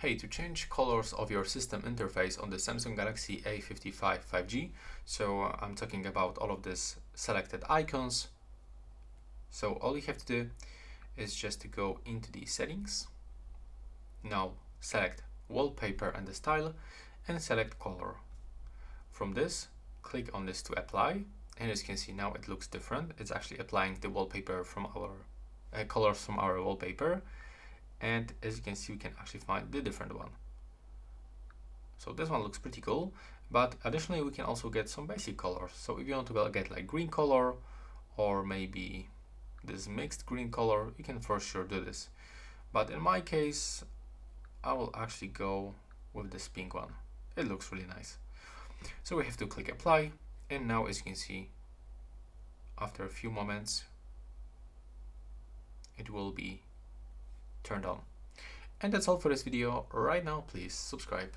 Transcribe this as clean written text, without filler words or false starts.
Hey, to change colors of your system interface on the Samsung Galaxy A55 5G, so I'm talking about all of these selected icons. So all you have to do is just to go into the settings. Now select wallpaper and the style and select color. From this, click on this to apply, and as you can see now it looks different. It's actually applying the wallpaper from our colors from our wallpaper. And as you can see, we can actually find the different one. So this one looks pretty cool, but additionally we can also get some basic colors. So if you want to get like green color or maybe this mixed green color, you can for sure do this. But in my case, I will actually go with this pink one. It looks really nice. So we have to click apply, and now as you can see, after a few moments, it will be turned on. And that's all for this video. Right now, please subscribe.